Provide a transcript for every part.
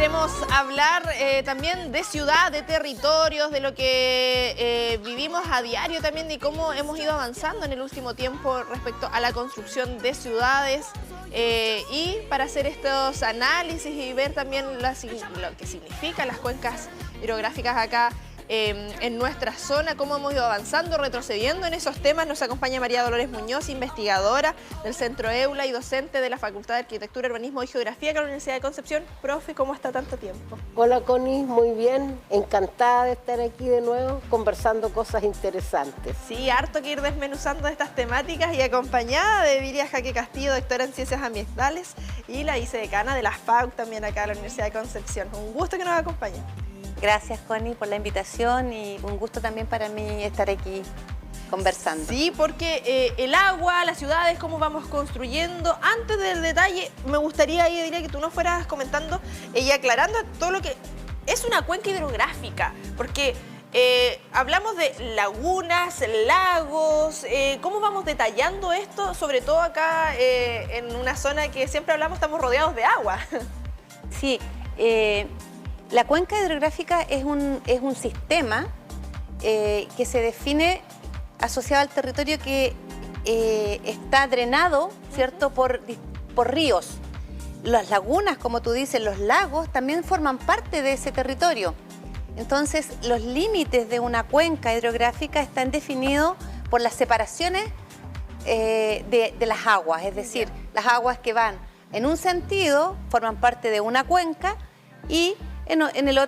Queremos hablar también de ciudad, de territorios, de lo que vivimos a diario también, de cómo hemos ido avanzando en el último tiempo respecto a la construcción de ciudades. Y para hacer estos análisis y ver también lo que significan las cuencas hidrográficas acá en nuestra zona, cómo hemos ido avanzando, retrocediendo en esos temas, nos acompaña María Dolores Muñoz, investigadora del Centro EULA y docente de la Facultad de Arquitectura, Urbanismo y Geografía de la Universidad de Concepción. Profe, ¿cómo está tanto tiempo? Hola Connie, muy bien, encantada de estar aquí de nuevo conversando cosas interesantes. Sí, harto que ir desmenuzando estas temáticas y acompañada de Viria Jaque Castillo, doctora en Ciencias Ambientales y la vicedecana de la FAUC también acá en la Universidad de Concepción. Un gusto que nos acompañe. Gracias, Connie, por la invitación y un gusto también para mí estar aquí conversando. Sí, porque el agua, las ciudades, cómo vamos construyendo. Antes del detalle, me gustaría, diría que tú nos fueras comentando y aclarando todo lo que es una cuenca hidrográfica, porque hablamos de lagunas, lagos, ¿cómo vamos detallando esto? Sobre todo acá en una zona que siempre hablamos, estamos rodeados de agua. Sí, la cuenca hidrográfica es un sistema que se define asociado al territorio que está drenado, ¿cierto?, por ríos. Las lagunas, como tú dices, los lagos también forman parte de ese territorio. Entonces, los límites de una cuenca hidrográfica están definidos por las separaciones de las aguas, es decir, las aguas que van en un sentido forman parte de una cuenca y en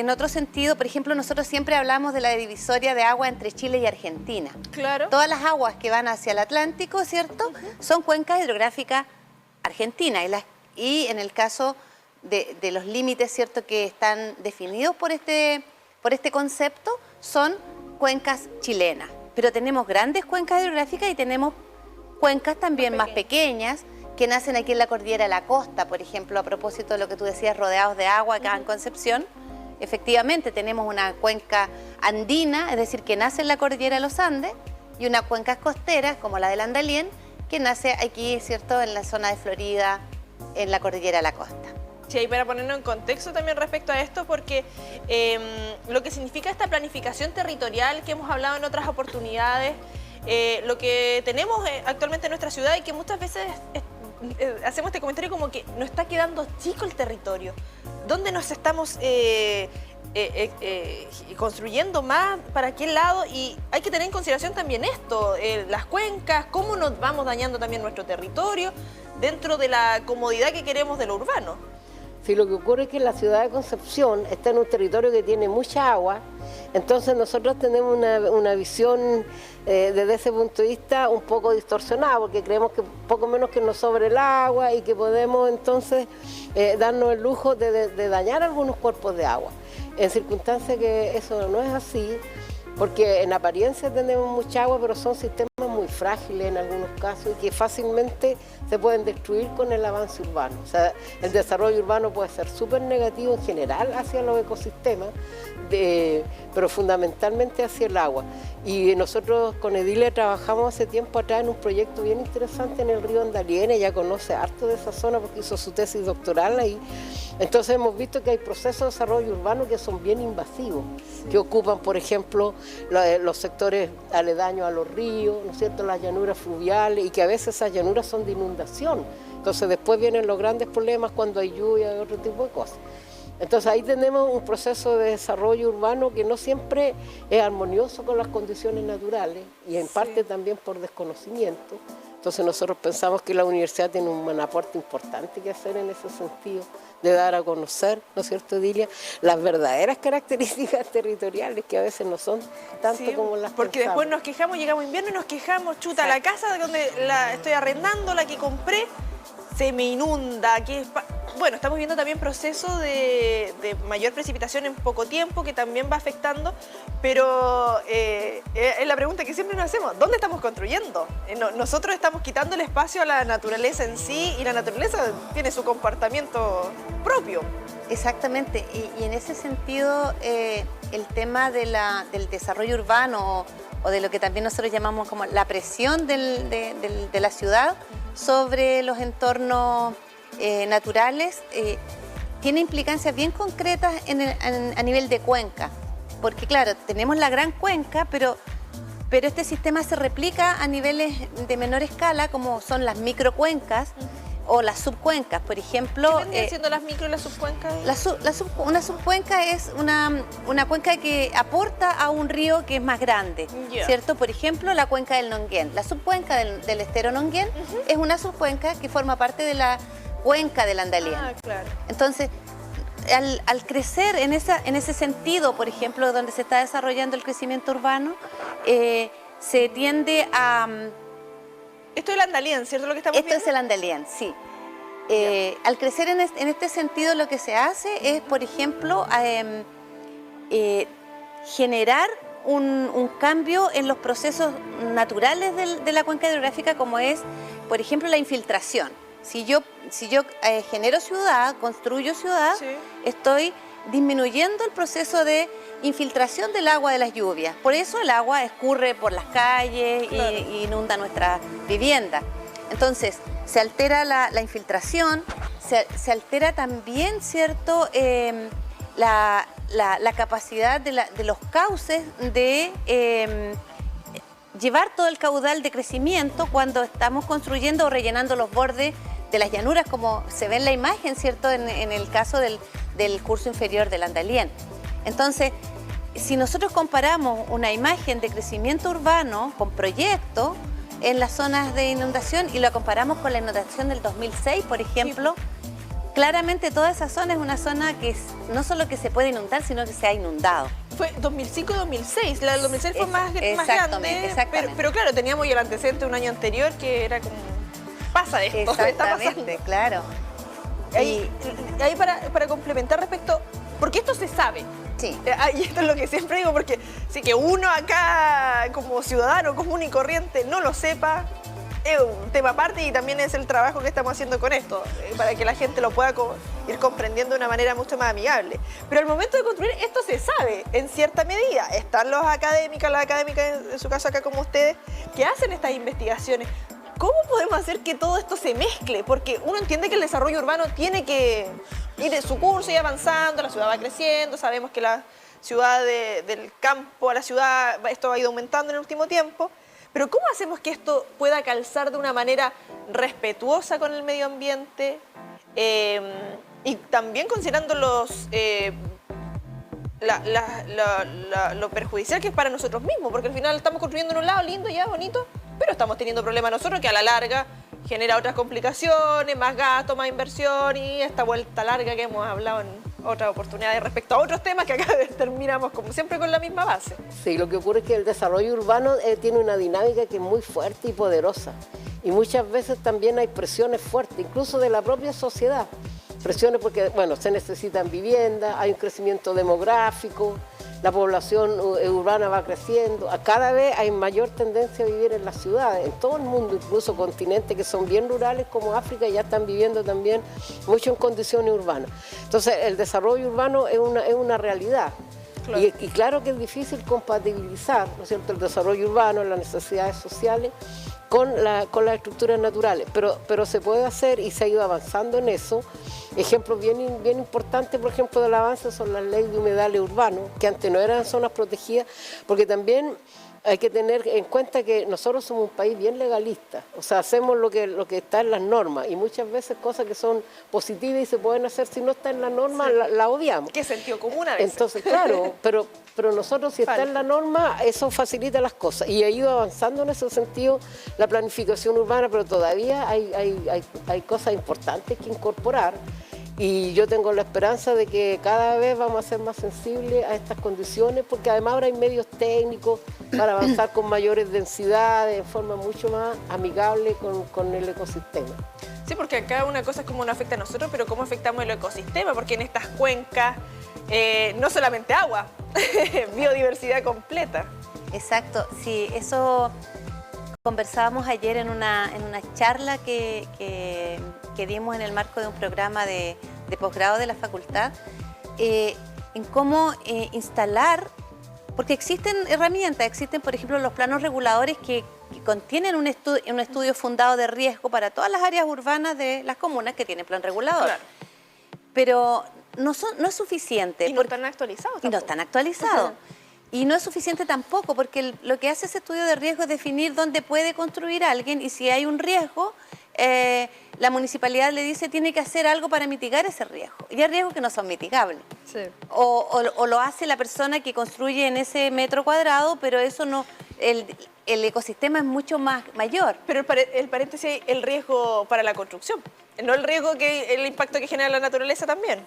otro sentido, por ejemplo, nosotros siempre hablamos de la divisoria de agua entre Chile y Argentina. Claro. Todas las aguas que van hacia el Atlántico, ¿cierto?, son cuencas hidrográficas argentinas. Y en el caso de los límites, ¿cierto?, que están definidos por este concepto, son cuencas chilenas. Pero tenemos grandes cuencas hidrográficas y tenemos cuencas también más pequeñas, que nacen aquí en la cordillera de la costa, por ejemplo, a propósito de lo que tú decías, rodeados de agua acá en Concepción. Efectivamente, tenemos una cuenca andina, es decir, que nace en la cordillera de los Andes, y una cuenca costera, como la del Andalién, que nace aquí, ¿cierto?, en la zona de Florida, en la cordillera de la costa. Sí, y para ponernos en contexto también respecto a esto, porque lo que significa esta planificación territorial que hemos hablado en otras oportunidades, lo que tenemos actualmente en nuestra ciudad y que muchas veces hacemos este comentario como que nos está quedando chico el territorio. ¿Dónde nos estamos construyendo más? ¿Para qué lado? Y hay que tener en consideración también esto, las cuencas, cómo nos vamos dañando también nuestro territorio dentro de la comodidad que queremos de lo urbano. Sí, lo que ocurre es que la ciudad de Concepción está en un territorio que tiene mucha agua, entonces nosotros tenemos una visión desde ese punto de vista un poco distorsionada, porque creemos que poco menos que nos sobre el agua y que podemos entonces darnos el lujo de dañar algunos cuerpos de agua. En circunstancias que eso no es así, porque en apariencia tenemos mucha agua, pero son sistemas muy frágiles en algunos casos y que fácilmente se pueden destruir con el avance urbano. O sea, el desarrollo urbano puede ser súper negativo en general hacia los ecosistemas, pero fundamentalmente hacia el agua. Y nosotros con Edilia trabajamos hace tiempo atrás en un proyecto bien interesante en el río Andalién. Ella conoce harto de esa zona porque hizo su tesis doctoral ahí. Entonces hemos visto que hay procesos de desarrollo urbano que son bien invasivos, que ocupan, por ejemplo, los sectores aledaños a los ríos, ¿no es cierto?, las llanuras fluviales, y que a veces esas llanuras son de inundación. Entonces después vienen los grandes problemas cuando hay lluvia y otro tipo de cosas. Entonces ahí tenemos un proceso de desarrollo urbano que no siempre es armonioso con las condiciones naturales y en parte también por desconocimiento. Entonces nosotros pensamos que la universidad tiene un aporte importante que hacer en ese sentido, de dar a conocer, ¿no es cierto, Edilia?, las verdaderas características territoriales que a veces no son tanto como las porque pensamos. Después nos quejamos, llegamos invierno y nos quejamos, chuta, la casa donde la estoy arrendando, la que compré, se me inunda. Bueno, estamos viendo también procesos de mayor precipitación en poco tiempo que también va afectando, pero es la pregunta que siempre nos hacemos, ¿dónde estamos construyendo? Nosotros estamos quitando el espacio a la naturaleza en sí y la naturaleza tiene su comportamiento propio. Exactamente, y en ese sentido el tema del desarrollo urbano o de lo que también nosotros llamamos como la presión de la ciudad sobre los entornos naturales, tiene implicancias bien concretas a nivel de cuenca. Porque claro, tenemos la gran cuenca, pero este sistema se replica a niveles de menor escala, como son las microcuencas o las subcuencas. Por ejemplo... ¿Qué vendrían siendo las micro y las subcuencas? Una subcuenca es una cuenca que aporta a un río que es más grande, ¿cierto? Por ejemplo, la cuenca del Nonguén. La subcuenca del estero Nonguén es una subcuenca que forma parte de la cuenca del Andalién. Ah, claro. Entonces, al crecer en ese sentido, por ejemplo, donde se está desarrollando el crecimiento urbano, se tiende a... Esto es el Andalién, ¿cierto lo que estamos viendo? Esto es el Andalién, sí. Al crecer en este sentido, lo que se hace es, por ejemplo, generar un cambio en los procesos naturales de la cuenca hidrográfica, como es, por ejemplo, la infiltración. Si yo genero ciudad, construyo ciudad, estoy disminuyendo el proceso de infiltración del agua de las lluvias. Por eso el agua escurre por las calles e inunda nuestras viviendas. Entonces, se altera la infiltración, se altera también, ¿cierto?, la capacidad de los cauces de llevar todo el caudal de crecimiento cuando estamos construyendo o rellenando los bordes de las llanuras, como se ve en la imagen, ¿cierto?, en el caso del curso inferior del Andalién. Entonces, si nosotros comparamos una imagen de crecimiento urbano con proyectos en las zonas de inundación y lo comparamos con la inundación del 2006, por ejemplo, claramente toda esa zona es una zona que no solo que se puede inundar, sino que se ha inundado. Fue 2005-2006, la del 2006 fue más grande, exactamente. Pero claro, teníamos el antecedente un año anterior que era como, pasa de esto, exactamente, claro. Ahí para complementar respecto, porque esto se sabe. Sí. Y esto es lo que siempre digo, porque sí que uno acá como ciudadano común y corriente no lo sepa, es un tema aparte y también es el trabajo que estamos haciendo con esto, para que la gente lo pueda ir comprendiendo de una manera mucho más amigable. Pero al momento de construir esto se sabe en cierta medida. Están las académicas en su caso acá como ustedes, que hacen estas investigaciones. ¿Cómo podemos hacer que todo esto se mezcle? Porque uno entiende que el desarrollo urbano tiene que ir en su curso y avanzando, la ciudad va creciendo, sabemos que la ciudad del campo a la ciudad, esto ha ido aumentando en el último tiempo, pero ¿cómo hacemos que esto pueda calzar de una manera respetuosa con el medio ambiente y también considerando lo perjudicial que es para nosotros mismos? Porque al final estamos construyendo en un lado lindo, ya bonito, pero estamos teniendo problemas nosotros que a la larga genera otras complicaciones, más gasto, más inversión y esta vuelta larga que hemos hablado en otras oportunidades respecto a otros temas que acá terminamos como siempre con la misma base. Sí, lo que ocurre es que el desarrollo urbano tiene una dinámica que es muy fuerte y poderosa y muchas veces también hay presiones fuertes, incluso de la propia sociedad. Presiones porque, bueno, se necesitan viviendas, hay un crecimiento demográfico, la población urbana va creciendo, cada vez hay mayor tendencia a vivir en las ciudades, en todo el mundo, incluso continentes que son bien rurales como África ya están viviendo también mucho en condiciones urbanas. Entonces el desarrollo urbano es una realidad. Claro. Y claro que es difícil compatibilizar, ¿no es cierto?, el desarrollo urbano, las necesidades sociales con las estructuras naturales, pero se puede hacer y se ha ido avanzando en eso. Ejemplos bien importantes, por ejemplo, del avance son las leyes de humedales urbanos, que antes no eran zonas protegidas, porque también hay que tener en cuenta que nosotros somos un país bien legalista, o sea, hacemos lo que está en las normas y muchas veces cosas que son positivas y se pueden hacer si no está en la norma, la odiamos. ¿Qué sentido común a veces? Entonces, claro, pero nosotros si está en la norma, eso facilita las cosas y ha ido avanzando en ese sentido la planificación urbana, pero todavía hay cosas importantes que incorporar. Y yo tengo la esperanza de que cada vez vamos a ser más sensibles a estas condiciones, porque además ahora hay medios técnicos para avanzar con mayores densidades, en forma mucho más amigable con el ecosistema. Sí, porque acá una cosa es cómo nos afecta a nosotros, pero cómo afectamos el ecosistema, porque en estas cuencas no solamente agua, biodiversidad completa. Exacto, sí, eso conversábamos ayer en una charla que dimos en el marco de un programa de posgrado de la facultad, en cómo instalar, porque existen herramientas, existen por ejemplo los planos reguladores que contienen un estudio fundado de riesgo para todas las áreas urbanas de las comunas que tienen plan regulador. Claro. Pero no es suficiente. Y no están actualizados tampoco. Y no están actualizados. Y no es suficiente tampoco, porque lo que hace ese estudio de riesgo es definir dónde puede construir alguien, y si hay un riesgo, la municipalidad le dice tiene que hacer algo para mitigar ese riesgo. Y hay riesgos que no son mitigables. Sí. O lo hace la persona que construye en ese metro cuadrado, pero eso no... El ecosistema es mucho mayor. Pero el paréntesis, el riesgo para la construcción, no el riesgo el impacto que genera la naturaleza también.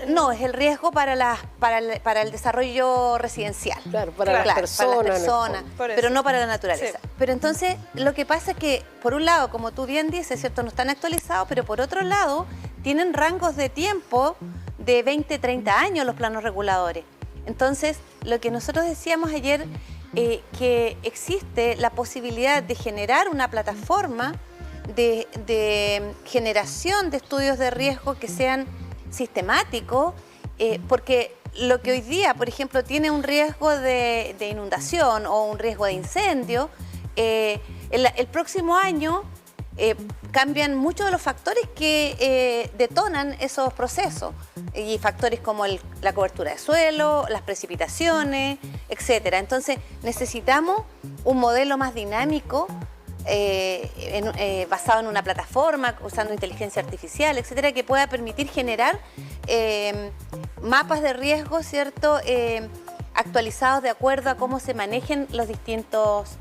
No, es el riesgo para el desarrollo residencial. Claro, para las personas, pero no para la naturaleza. Sí. Pero entonces lo que pasa es que, por un lado, como tú bien dices, ¿cierto? No están actualizados, pero por otro lado, tienen rangos de tiempo de 20, 30 años los planos reguladores. Entonces, lo que nosotros decíamos ayer, que existe la posibilidad de generar una plataforma de generación de estudios de riesgo que sean sistemáticos, porque lo que hoy día, por ejemplo, tiene un riesgo de inundación o un riesgo de incendio, el próximo año cambian muchos de los factores que detonan esos procesos, y factores como la cobertura de suelo, las precipitaciones, etcétera. Entonces necesitamos un modelo más dinámico, basado en una plataforma, usando inteligencia artificial, etcétera, que pueda permitir generar mapas de riesgo, ¿cierto? Actualizados de acuerdo a cómo se manejen los distintos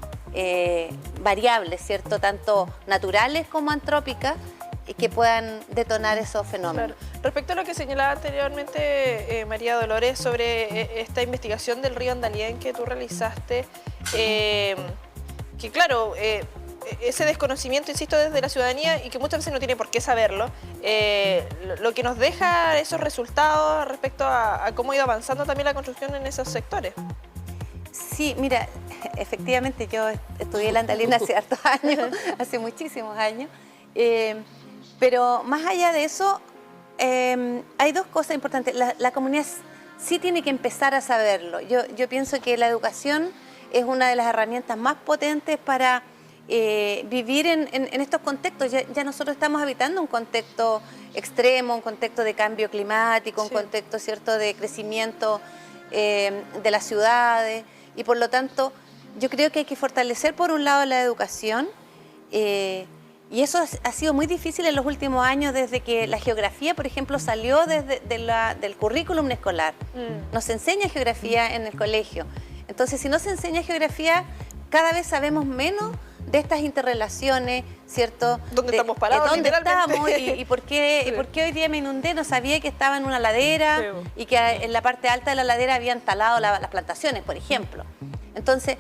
variables, ¿cierto? Tanto naturales como antrópicas, que puedan detonar esos fenómenos. Claro. Respecto a lo que señalaba anteriormente María Dolores sobre esta investigación del río Andalién que tú realizaste, que claro, ese desconocimiento, insisto, desde la ciudadanía, y que muchas veces no tiene por qué saberlo, lo que nos deja esos resultados respecto a cómo ha ido avanzando también la construcción en esos sectores. Sí, mira, efectivamente yo estudié el Andalién hace hartos años, hace muchísimos años, pero más allá de eso, hay dos cosas importantes. La comunidad sí tiene que empezar a saberlo. Yo pienso que la educación es una de las herramientas más potentes para vivir en estos contextos. Ya nosotros estamos habitando un contexto extremo, un contexto de cambio climático, un contexto, ¿cierto?, de crecimiento de las ciudades, y por lo tanto yo creo que hay que fortalecer por un lado la educación, y eso ha sido muy difícil en los últimos años, desde que la geografía, por ejemplo, salió del currículum escolar. No se enseña geografía en el colegio. Entonces, si no se enseña geografía, cada vez sabemos menos de estas interrelaciones, ¿cierto? ¿Dónde estamos parados? ¿Dónde estamos? ¿Y por qué hoy día me inundé? No sabía que estaba en una ladera, y que en la parte alta de la ladera habían talado las plantaciones, por ejemplo. Entonces,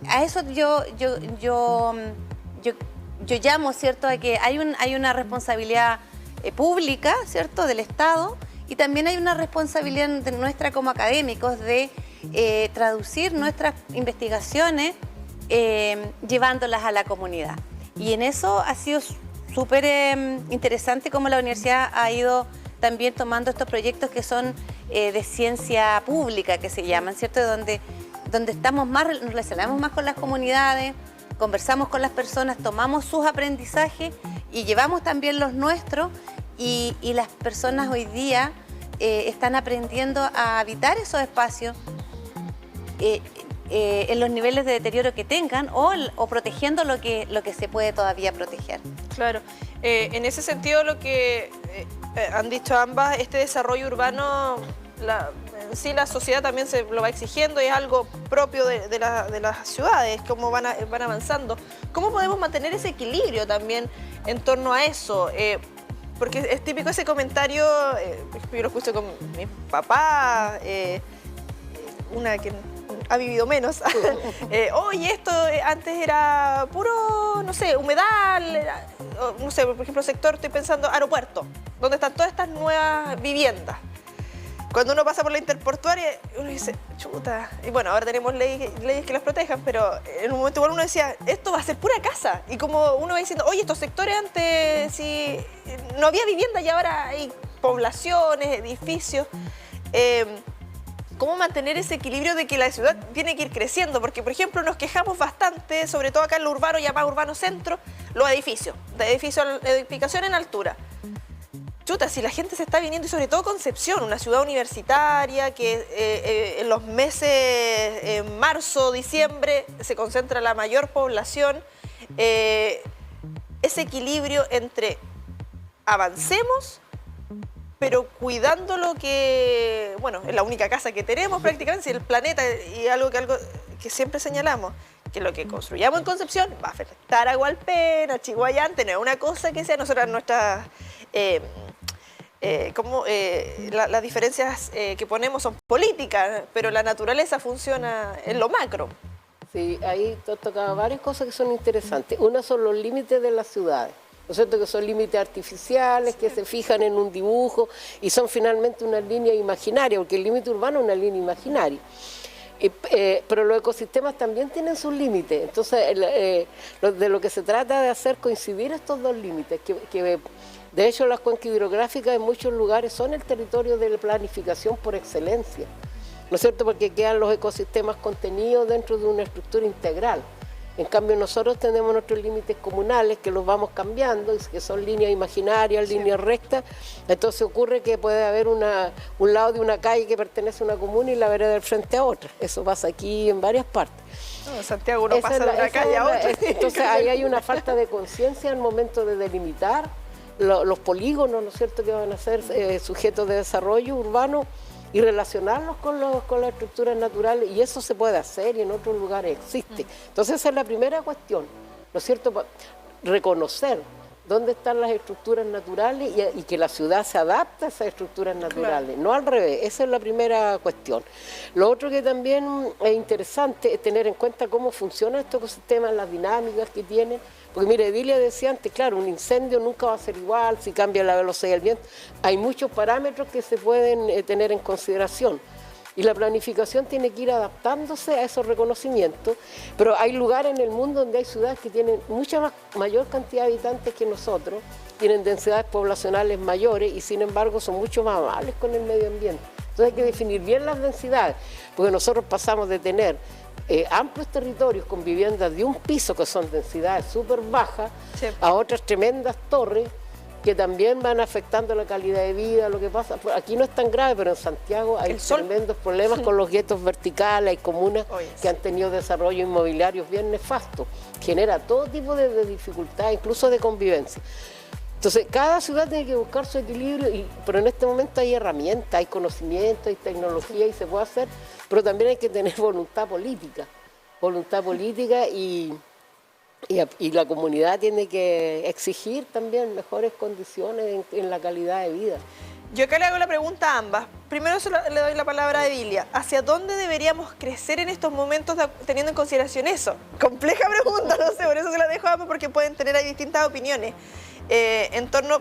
a eso yo llamo, ¿cierto?, a que hay una responsabilidad pública, ¿cierto?, del Estado, y también hay una responsabilidad nuestra como académicos de traducir nuestras investigaciones, llevándolas a la comunidad. Y en eso ha sido súper interesante cómo la universidad ha ido también tomando estos proyectos que son de ciencia pública, que se llaman, ¿cierto?, donde estamos más, nos relacionamos más con las comunidades, conversamos con las personas, tomamos sus aprendizajes y llevamos también los nuestros, y las personas hoy día están aprendiendo a habitar esos espacios en los niveles de deterioro que tengan, o protegiendo lo que se puede todavía proteger. Claro. En ese sentido, lo que han dicho ambas, este desarrollo urbano, en sí la sociedad también se lo va exigiendo, y es algo propio de las ciudades, cómo van avanzando. ¿Cómo podemos mantener ese equilibrio también en torno a eso? Porque es típico ese comentario, yo lo escucho con mi papá, una que ha vivido menos. Oye, esto antes era puro, no sé, humedal, no sé, por ejemplo, sector, estoy pensando, aeropuerto, donde están todas estas nuevas viviendas. Cuando uno pasa por la interportuaria, uno dice, chuta, y bueno, ahora tenemos leyes que las protejan, pero en un momento igual uno decía, esto va a ser pura casa. Y como uno va diciendo, oye, estos sectores antes sí, no había vivienda, y ahora hay poblaciones, edificios. ¿Cómo mantener ese equilibrio de que la ciudad tiene que ir creciendo? Porque, por ejemplo, nos quejamos bastante, sobre todo acá en lo urbano, llamado urbano centro, los edificios, de edificación en altura. chuta, si la gente se está viniendo, y sobre todo Concepción, una ciudad universitaria que en los meses marzo, diciembre se concentra la mayor población, ese equilibrio entre avancemos, pero cuidando lo que, bueno, es la única casa que tenemos prácticamente, el planeta, y algo que siempre señalamos, que lo que construyamos en Concepción va a afectar a Hualpén, a Chihuayante, no es una cosa que sea nosotras nuestras... las diferencias que ponemos son políticas, pero la naturaleza funciona en lo macro. Sí, ahí tocaba varias cosas que son interesantes. Una son los límites de las ciudades, ¿no es cierto? Que son límites artificiales, que se fijan en un dibujo y son finalmente una línea imaginaria, porque el límite urbano es una línea imaginaria. Pero los ecosistemas también tienen sus límites, entonces de lo que se trata de hacer coincidir estos dos límites, que de hecho las cuencas hidrográficas en muchos lugares son el territorio de la planificación por excelencia, ¿no es cierto? Porque quedan los ecosistemas contenidos dentro de una estructura integral. En cambio nosotros tenemos nuestros límites comunales que los vamos cambiando, que son líneas imaginarias, líneas rectas. Entonces ocurre que puede haber un lado de una calle que pertenece a una comuna y la vereda del frente a otra. Eso pasa aquí en varias partes. No, en Santiago no pasa de una calle a otra. Entonces ahí hay una falta de conciencia al momento de delimitar los polígonos, ¿no es cierto?, que van a ser sujetos de desarrollo urbano, y relacionarlos con las estructuras naturales, y eso se puede hacer y en otros lugares existe. Entonces esa es la primera cuestión, ¿no es cierto?, reconocer dónde están las estructuras naturales y que la ciudad se adapte a esas estructuras naturales, claro. No al revés, esa es la primera cuestión. Lo otro que también es interesante es tener en cuenta cómo funcionan estos ecosistemas, las dinámicas que tienen. Porque mire, Edilia decía antes, claro, un incendio nunca va a ser igual si cambia la velocidad del viento. Hay muchos parámetros que se pueden tener en consideración. Y la planificación tiene que ir adaptándose a esos reconocimientos. Pero hay lugares en el mundo donde hay ciudades que tienen mucha mayor cantidad de habitantes que nosotros, tienen densidades poblacionales mayores y sin embargo son mucho más amables con el medio ambiente. Entonces hay que definir bien las densidades, porque nosotros pasamos de tener amplios territorios con viviendas de un piso, que son densidades súper bajas, sí, a otras tremendas torres que también van afectando la calidad de vida. Lo que pasa, aquí no es tan grave, pero en Santiago hay tremendos problemas con los guetos verticales, hay comunas que han tenido desarrollo inmobiliarios bien nefastos, genera todo tipo de dificultades, incluso de convivencia. Entonces, cada ciudad tiene que buscar su equilibrio, pero en este momento hay herramientas, hay conocimiento, hay tecnología y se puede hacer, pero también hay que tener voluntad política y la comunidad tiene que exigir también mejores condiciones en la calidad de vida. Yo acá le hago la pregunta a ambas. Primero le doy la palabra a Edilia. ¿Hacia dónde deberíamos crecer en estos momentos teniendo en consideración eso? Compleja pregunta, no sé, por eso se la dejo a ambas, porque pueden tener ahí distintas opiniones.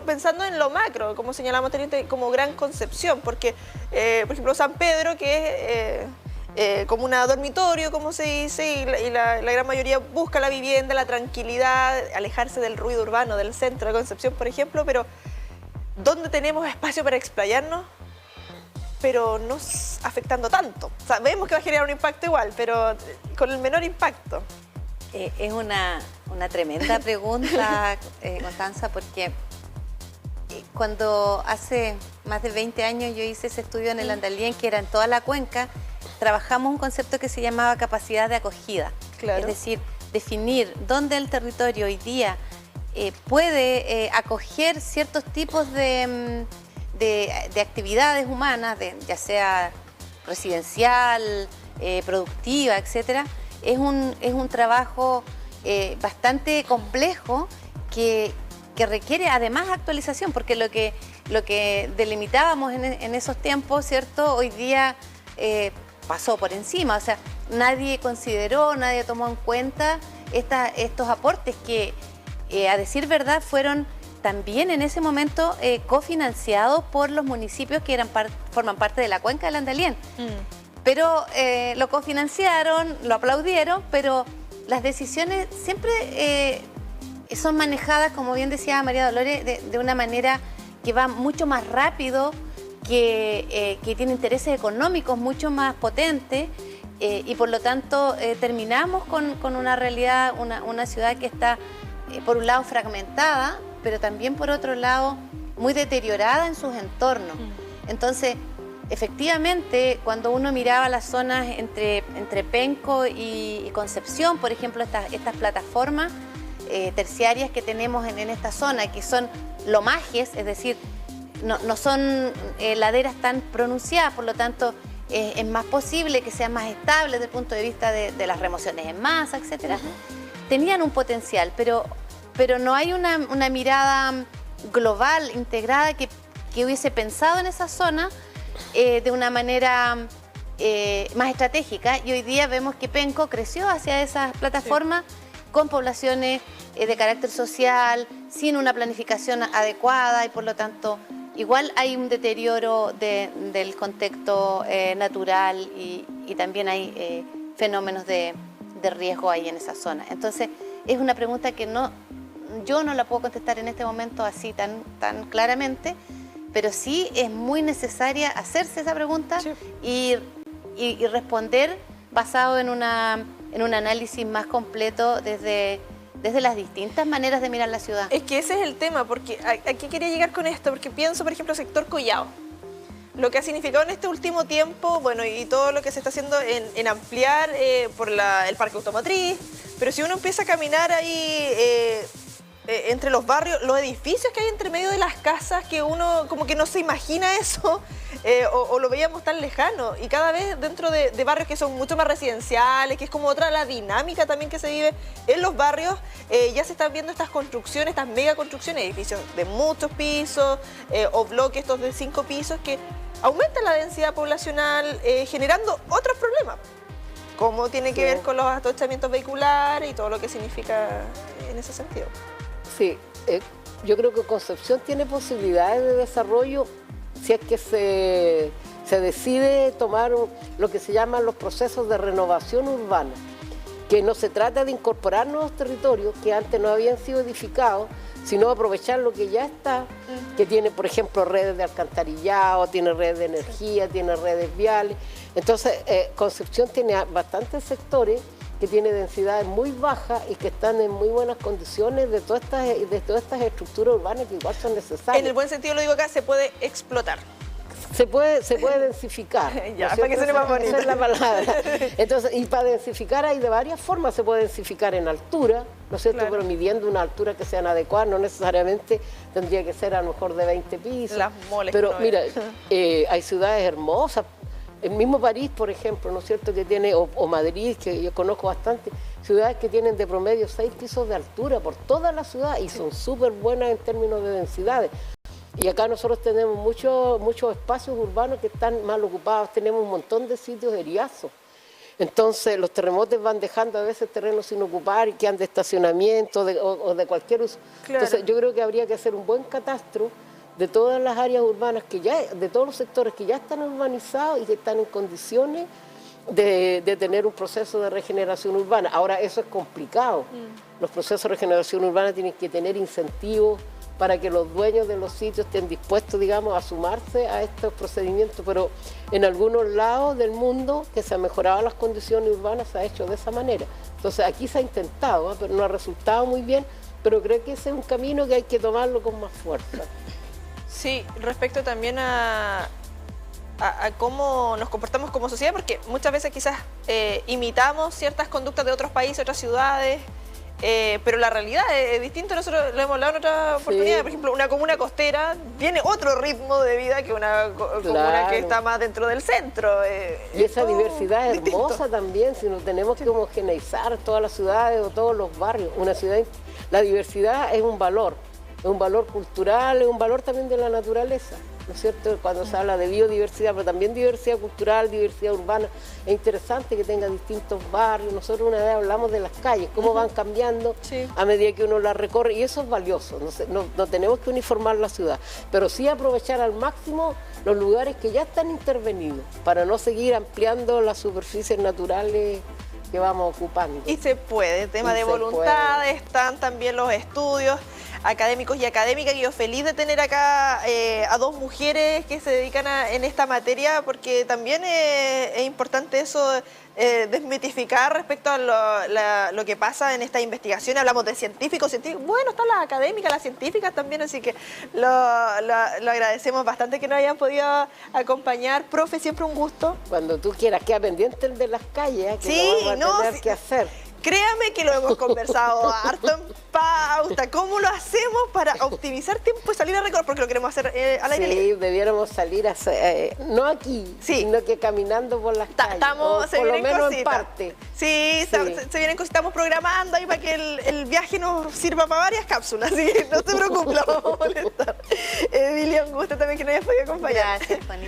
Pensando en lo macro, como señalamos como gran Concepción, porque, por ejemplo, San Pedro, que es como un dormitorio, como se dice, y la gran mayoría busca la vivienda, la tranquilidad, alejarse del ruido urbano del centro de Concepción, por ejemplo, pero ¿dónde tenemos espacio para explayarnos? Pero no afectando tanto. Sabemos que va a generar un impacto igual, pero con el menor impacto. Es una tremenda pregunta, Constanza, porque cuando hace más de 20 años yo hice ese estudio en el Andalién, que era en toda la cuenca, trabajamos un concepto que se llamaba capacidad de acogida. Claro. Es decir, definir dónde el territorio hoy día puede acoger ciertos tipos de actividades humanas, ya sea residencial, productiva, etcétera. Es un trabajo bastante complejo que requiere además actualización, porque lo que delimitábamos en esos tiempos, ¿cierto?, hoy día pasó por encima. O sea, nadie consideró, nadie tomó en cuenta estos aportes que, a decir verdad, fueron también en ese momento cofinanciados por los municipios que forman parte de la cuenca del Andalién. Pero lo cofinanciaron, lo aplaudieron, pero las decisiones siempre son manejadas, como bien decía María Dolores, de una manera que va mucho más rápido, que tiene intereses económicos mucho más potentes, y por lo tanto terminamos con una realidad, una ciudad que está por un lado fragmentada, pero también por otro lado muy deteriorada en sus entornos. Entonces, efectivamente, cuando uno miraba las zonas entre Penco y Concepción, por ejemplo, estas plataformas terciarias que tenemos en esta zona, que son lomajes, es decir, no son laderas tan pronunciadas, por lo tanto, es más posible que sean más estables desde el punto de vista de las remociones en masa, etcétera. Tenían un potencial, pero no hay una mirada global, integrada, que hubiese pensado en esa zona de una manera más estratégica, y hoy día vemos que Penco creció hacia esas plataformas con poblaciones de carácter social, sin una planificación adecuada, y por lo tanto igual hay un deterioro del contexto natural, y también hay fenómenos de riesgo ahí en esa zona. Entonces es una pregunta que yo no la puedo contestar en este momento así tan claramente, pero sí es muy necesaria hacerse esa pregunta y responder basado en un análisis más completo desde las distintas maneras de mirar la ciudad. Es que ese es el tema, porque aquí quería llegar con esto, porque pienso, por ejemplo, sector Collao. Lo que ha significado en este último tiempo, bueno, y todo lo que se está haciendo en ampliar por el parque automotriz, pero si uno empieza a caminar ahí entre los barrios, los edificios que hay entre medio de las casas, que uno como que no se imagina eso, o lo veíamos tan lejano, y cada vez dentro de barrios que son mucho más residenciales, que es como otra la dinámica también que se vive en los barrios, ya se están viendo estas construcciones, estas mega construcciones, edificios de muchos pisos, o bloques estos de 5 pisos, que aumentan la densidad poblacional, generando otros problemas, como tiene que ver con los atochamientos vehiculares y todo lo que significa en ese sentido. Sí, yo creo que Concepción tiene posibilidades de desarrollo si es que se decide tomar lo que se llaman los procesos de renovación urbana, que no se trata de incorporar nuevos territorios que antes no habían sido edificados, sino aprovechar lo que ya está, que tiene, por ejemplo, redes de alcantarillado, tiene redes de energía, tiene redes viales. Entonces, Concepción tiene bastantes sectores que tiene densidades muy bajas y que están en muy buenas condiciones de todas estas estructuras urbanas que igual son necesarias. En el buen sentido lo digo acá, se puede explotar. Se puede densificar. Ya, para que suene más bonito. Esa es la palabra. Entonces, y para densificar hay de varias formas. Se puede densificar en altura, ¿no es cierto? Claro. Pero midiendo una altura que sean adecuadas, no necesariamente tendría que ser a lo mejor de 20 pisos. Las moles. Pero mira, hay ciudades hermosas. El mismo París, por ejemplo, ¿no es cierto?, que tiene, o Madrid, que yo conozco bastante, ciudades que tienen de promedio 6 pisos de altura por toda la ciudad y son súper buenas en términos de densidades. Y acá nosotros tenemos muchos espacios urbanos que están mal ocupados, tenemos un montón de sitios eriazos. Entonces los terremotos van dejando a veces terrenos sin ocupar y quedan de estacionamiento o de cualquier uso. Claro. Entonces yo creo que habría que hacer un buen catastro de todas las áreas urbanas, de todos los sectores que ya están urbanizados y que están en condiciones de tener un proceso de regeneración urbana. Ahora, eso es complicado. Los procesos de regeneración urbana tienen que tener incentivos para que los dueños de los sitios estén dispuestos, digamos, a sumarse a estos procedimientos, pero en algunos lados del mundo que se han mejorado las condiciones urbanas se ha hecho de esa manera. Entonces, aquí se ha intentado, pero no ha resultado muy bien, pero creo que ese es un camino que hay que tomarlo con más fuerza. Sí, respecto también a cómo nos comportamos como sociedad, porque muchas veces quizás imitamos ciertas conductas de otros países, otras ciudades, pero la realidad es distinta. Nosotros lo hemos hablado en otra oportunidad. Por ejemplo, una comuna costera tiene otro ritmo de vida que una comuna que está más dentro del centro. Y esa diversidad es hermosa también, si no tenemos que homogeneizar todas las ciudades o todos los barrios. La diversidad es un valor cultural, es un valor también de la naturaleza, ¿no es cierto? Cuando se habla de biodiversidad, pero también diversidad cultural, diversidad urbana, es interesante que tenga distintos barrios. Nosotros una vez hablamos de las calles, cómo van cambiando a medida que uno las recorre, y eso es valioso. No tenemos que uniformar la ciudad, pero sí aprovechar al máximo los lugares que ya están intervenidos, para no seguir ampliando las superficies naturales que vamos ocupando. Y se puede, tema de voluntad, están también los estudios. académicos y académicas, y yo feliz de tener acá a dos mujeres que se dedican en esta materia, porque también es importante eso, desmitificar respecto a lo que pasa en esta investigación. Hablamos de científicos, bueno, están las académicas, las científicas también, así que lo agradecemos bastante que nos hayan podido acompañar. Profe, siempre un gusto. Cuando tú quieras, queda pendiente el de las calles, que sí, lo vamos a tener que hacer. Créame que lo hemos conversado harto en pauta. ¿Cómo lo hacemos para optimizar tiempo y salir a recorrer? Porque lo queremos hacer al aire libre. Sí, debiéramos salir, no aquí, sino que caminando por las calles. Por lo menos en parte. Sí, se vienen cositas, estamos programando ahí para que el viaje nos sirva para varias cápsulas. Así que no se preocupe, la vamos a molestar. Emilia, un gusto también que nos hayas podido acompañar. Gracias, Fanny.